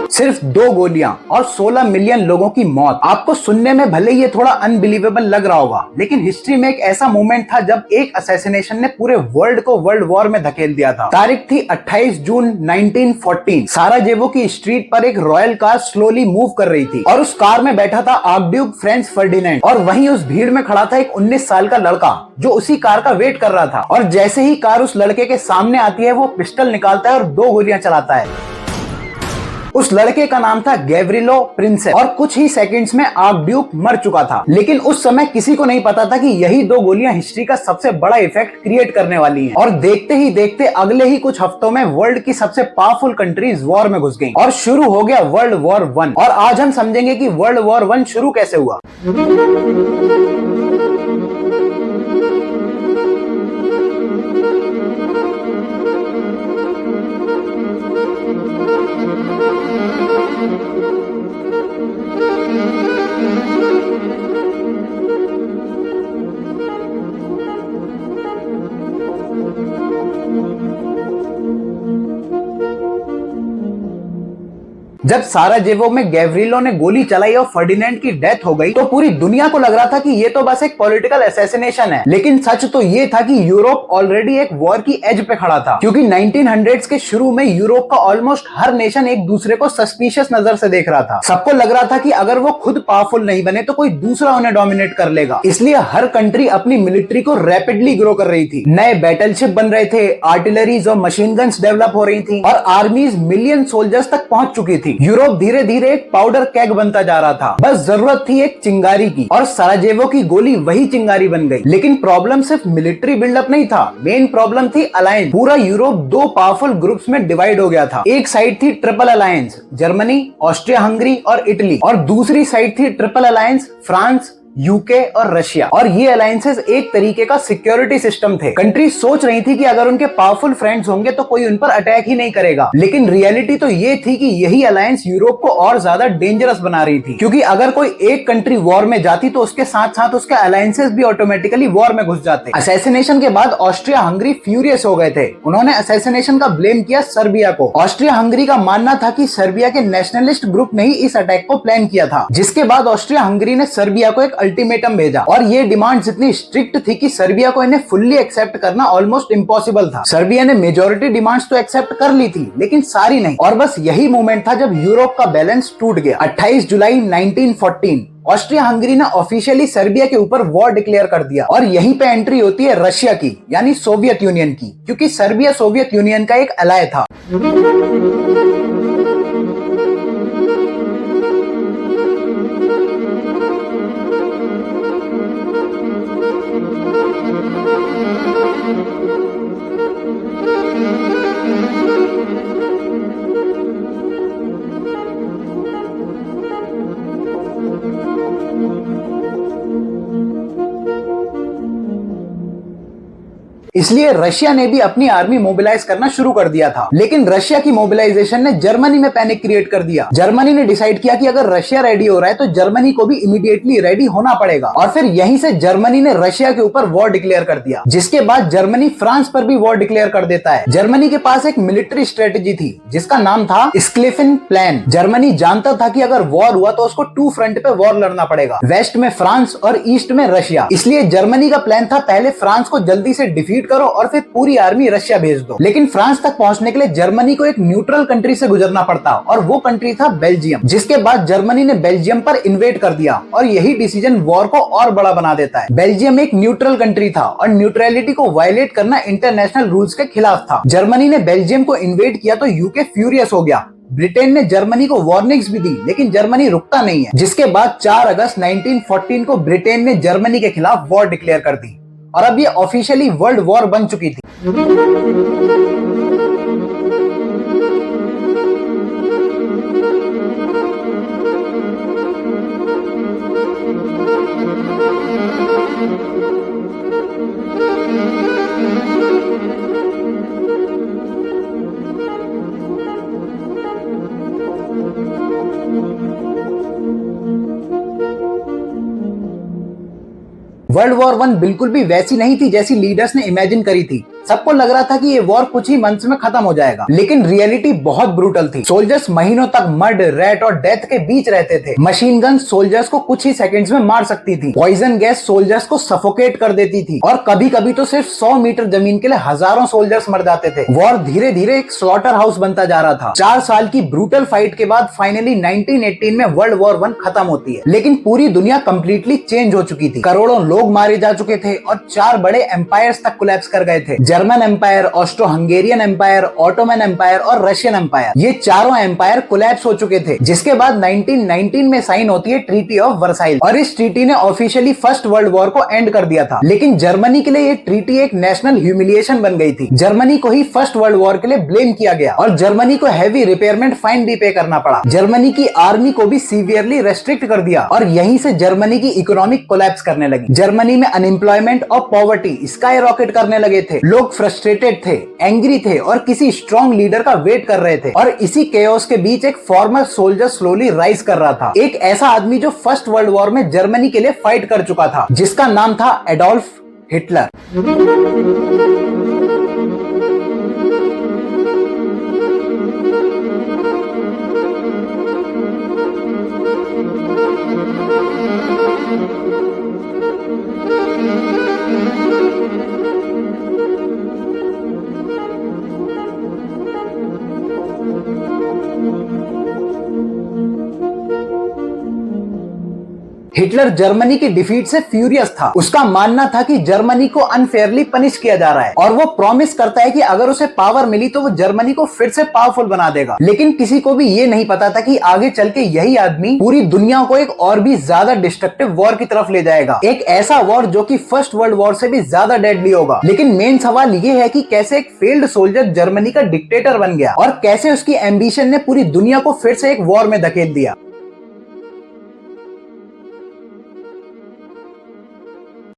सिर्फ 2 गोलियां और 16 मिलियन लोगों की मौत। आपको सुनने में भले ये थोड़ा अनबिलीवेबल लग रहा होगा, लेकिन हिस्ट्री में एक ऐसा मोमेंट था जब एक असैसिनेशन ने पूरे वर्ल्ड को वर्ल्ड वॉर में धकेल दिया था। तारीख थी 28 जून 1914। साराजेवो की स्ट्रीट पर एक रॉयल कार स्लोली मूव कर रही थी और उस कार में बैठा था आर्कड्यूक फ्रांज फर्डिनेंड, और वहीं उस भीड़ में खड़ा था एक 19 साल का लड़का जो उसी कार का वेट कर रहा था। और जैसे ही कार उस लड़के के सामने आती है, वो पिस्टल निकालता है और 2 गोलियां चलाता है। उस लड़के का नाम था गैव्रिलो प्रिंसेप, और कुछ ही सेकंड्स में आर्कड्यूक मर चुका था। लेकिन उस समय किसी को नहीं पता था कि यही 2 गोलियां हिस्ट्री का सबसे बड़ा इफेक्ट क्रिएट करने वाली हैं। और देखते ही देखते अगले ही कुछ हफ्तों में वर्ल्ड की सबसे पावरफुल कंट्रीज वॉर में घुस गईं और शुरू हो गया वर्ल्ड वॉर 1। और आज हम समझेंगे कि वर्ल्ड वॉर 1 शुरू कैसे हुआ। जब साराजेवो में गैव्रिलो ने गोली चलाई और फर्डिनेंड की डेथ हो गई, तो पूरी दुनिया को लग रहा था कि ये तो बस एक पॉलिटिकल असैसिनेशन है। लेकिन सच तो ये था कि यूरोप ऑलरेडी एक वॉर की एज पे खड़ा था, क्योंकि 1900s के शुरू में यूरोप का ऑलमोस्ट हर नेशन एक दूसरे को सस्पिशियस नजर से देख रहा था। सबको लग रहा था कि अगर वो खुद पावरफुल नहीं बने तो कोई दूसरा उन्हें डोमिनेट कर लेगा। इसलिए हर कंट्री अपनी मिलिट्री को रैपिडली ग्रो कर रही थी। नए बैटलशिप बन रहे थे, आर्टिलरीज और मशीन गन्स डेवलप हो रही थी, और आर्मीज मिलियन सोल्जर्स तक पहुंच चुकी थी। यूरोप धीरे धीरे एक पाउडर केग बनता जा रहा था। बस जरूरत थी एक चिंगारी की, और साराजेवो की गोली वही चिंगारी बन गई। लेकिन प्रॉब्लम सिर्फ मिलिट्री बिल्डअप नहीं था, मेन प्रॉब्लम थी अलायंस। पूरा यूरोप 2 पावरफुल ग्रुप्स में डिवाइड हो गया था। एक साइड थी triple alliance, Germany, Austria Hungary और इटली, और दूसरी साइड थी ट्रिपल अलायंस, फ्रांस, यूके और रशिया। और ये अलायंसेस एक तरीके का सिक्योरिटी सिस्टम थे। कंट्री सोच रही थी कि अगर उनके पावरफुल फ्रेंड्स होंगे तो कोई उन पर अटैक ही नहीं करेगा। लेकिन रियलिटी तो ये थी कि यही अलायंस यूरोप को और ज्यादा डेंजरस बना रही थी, क्योंकि अगर कोई एक कंट्री वॉर में जाती तो उसके साथ साथ उसके अलायंसेस भी ऑटोमेटिकली वॉर में घुस जाते। असैसिनेशन के बाद ऑस्ट्रिया हंगरी फ्यूरियस हो गए थे। उन्होंने असैसिनेशन का ब्लेम किया सर्बिया को। ऑस्ट्रिया हंगरी का मानना था कि सर्बिया के नेशनलिस्ट ग्रुप ने ही इस अटैक को प्लान किया था। जिसके बाद ऑस्ट्रिया हंगरी ने सर्बिया को एक अल्टीमेटम भेजा, और ये डिमांड्स इतनी स्ट्रिक्ट थी कि सर्बिया को इन्हें फुल्ली एक्सेप्ट करना ऑलमोस्ट इम्पॉसिबल था। सर्बिया ने मेजॉरिटी डिमांड्स तो एक्सेप्ट कर ली थी, लेकिन सारी नहीं। और बस यही मोमेंट था जब यूरोप का बैलेंस टूट गया। 28 जुलाई 1914 ऑस्ट्रिया हंगरी ने ऑफिशियली सर्बिया के ऊपर वॉर डिक्लेयर कर दिया, और यहीं पे एंट्री होती है रशिया की, यानी सोवियत यूनियन की, क्योंकि सर्बिया सोवियत यूनियन का एक अलाय था। इसलिए रशिया ने भी अपनी आर्मी मोबिलाइज करना शुरू कर दिया था। लेकिन रशिया की मोबिलाइजेशन ने जर्मनी में पैनिक क्रिएट कर दिया। जर्मनी ने डिसाइड किया कि अगर रशिया रेडी हो रहा है तो जर्मनी को भी इमीडिएटली रेडी होना पड़ेगा, और फिर यहीं से जर्मनी ने रशिया के ऊपर वॉर डिक्लेयर कर दिया। जिसके बाद जर्मनी फ्रांस पर भी वॉर डिक्लेयर कर देता है। जर्मनी के पास एक मिलिट्री स्ट्रेटेजी थी जिसका नाम था स्क्लिफन प्लान। जर्मनी जानता था कि अगर वॉर हुआ तो उसको 2 फ्रंट पे वॉर लड़ना पड़ेगा, वेस्ट में फ्रांस और ईस्ट में रशिया। इसलिए जर्मनी का प्लान था पहले फ्रांस को जल्दी से डिफीट करो और फिर पूरी आर्मी रशिया भेज दो। लेकिन फ्रांस तक पहुंचने के लिए जर्मनी को एक न्यूट्रल कंट्री से गुजरना पड़ता, और वो कंट्री था बेल्जियम। जिसके बाद जर्मनी ने बेल्जियम पर इन्वेड कर दिया, और यही डिसीजन वॉर को और बड़ा बना देता है। बेल्जियम एक न्यूट्रल कंट्री था, और न्यूट्रलिटी को वायलेट करना इंटरनेशनल रूल्स के खिलाफ था। जर्मनी ने बेल्जियम को इन्वेड किया तो यूके फ्यूरियस हो गया। ब्रिटेन ने जर्मनी को वार्निंग्स भी दी, लेकिन जर्मनी रुकता नहीं है। जिसके बाद 4 अगस्त 1914 को ब्रिटेन ने जर्मनी के खिलाफ वॉर डिक्लेयर कर दी, और अब ये ऑफिशियली वर्ल्ड वॉर बन चुकी थी। वर्ल्ड वॉर 1 बिल्कुल भी वैसी नहीं थी जैसी लीडर्स ने इमेजिन करी थी। सबको लग रहा था कि ये वॉर कुछ ही मंथ्स में खत्म हो जाएगा, लेकिन रियलिटी बहुत ब्रूटल थी। सोल्जर्स महीनों तक मर्ड, रैट और डेथ के बीच रहते थे। मशीन गन सोल्जर्स को कुछ ही सेकंड्स में मार सकती थी। पॉइजन गैस सोल्जर्स को सफोकेट कर देती थी और कभी कभी तो सिर्फ 100 मीटर जमीन के लिए हजारों सोल्जर्स मर जाते थे। वॉर धीरे धीरे एक स्लॉटर हाउस बनता जा रहा था। 4 साल की ब्रूटल फाइट के बाद फाइनली 1918 में वर्ल्ड वॉर 1 खत्म होती है, लेकिन पूरी दुनिया कंप्लीटली चेंज हो चुकी थी। करोड़ों लोग मारे जा चुके थे और 4 बड़े एम्पायर्स तक कोलैप्स कर गए थे। German empire, Austro Hungarian empire, Ottoman empire और रशियन एम्पायर, ये चारों एम्पायर कोलैप्स हो चुके थे। जिसके बाद 1919 में साइन होती है ट्रीटी ऑफ वर्साइल और इस ट्रीटी ने ऑफिशियली फर्स्ट वर्ल्ड वॉर को एंड कर दिया था। लेकिन जर्मनी के लिए ये ट्रीटी एक नेशनल ह्यूमिलिएशन बन गई थी। जर्मनी को ही फर्स्ट वर्ल्ड वॉर के लिए ब्लेम किया गया और जर्मनी को हैवी रिपेयरमेंट फाइन भी पे करना पड़ा। जर्मनी की आर्मी को भी सीवियरली रेस्ट्रिक्ट कर दिया और यहीं से जर्मनी की इकोनॉमिक कोलैप्स करने लगी। जर्मनी में अनएम्प्लॉयमेंट और पॉवर्टी स्काई रॉकेट करने लगे थे। लोग फ्रस्ट्रेटेड थे, एंग्री थे और किसी स्ट्रॉन्ग लीडर का वेट कर रहे थे। और इसी केओस के बीच एक फॉर्मर सोल्जर स्लोली राइज कर रहा था। एक ऐसा आदमी जो फर्स्ट वर्ल्ड वॉर में जर्मनी के लिए फाइट कर चुका था, जिसका नाम था एडोल्फ हिटलर। हिटलर जर्मनी की डिफीट से फ्यूरियस था। उसका मानना था कि जर्मनी को अनफेयरली पनिश किया जा रहा है और वो प्रॉमिस करता है कि अगर उसे पावर मिली तो वो जर्मनी को फिर से पावरफुल बना देगा। लेकिन किसी को भी ये नहीं पता था कि आगे चल के यही आदमी पूरी दुनिया को एक और भी ज्यादा डिस्ट्रक्टिव वॉर की तरफ ले जाएगा। एक ऐसा वॉर जो कि फर्स्ट वर्ल्ड वॉर से भी ज्यादा डेडली होगा। लेकिन मेन सवाल ये है कि कैसे एक फेल्ड सोल्जर जर्मनी का डिक्टेटर बन गया और कैसे उसकी एम्बिशन ने पूरी दुनिया को फिर से एक वॉर में धकेल दिया।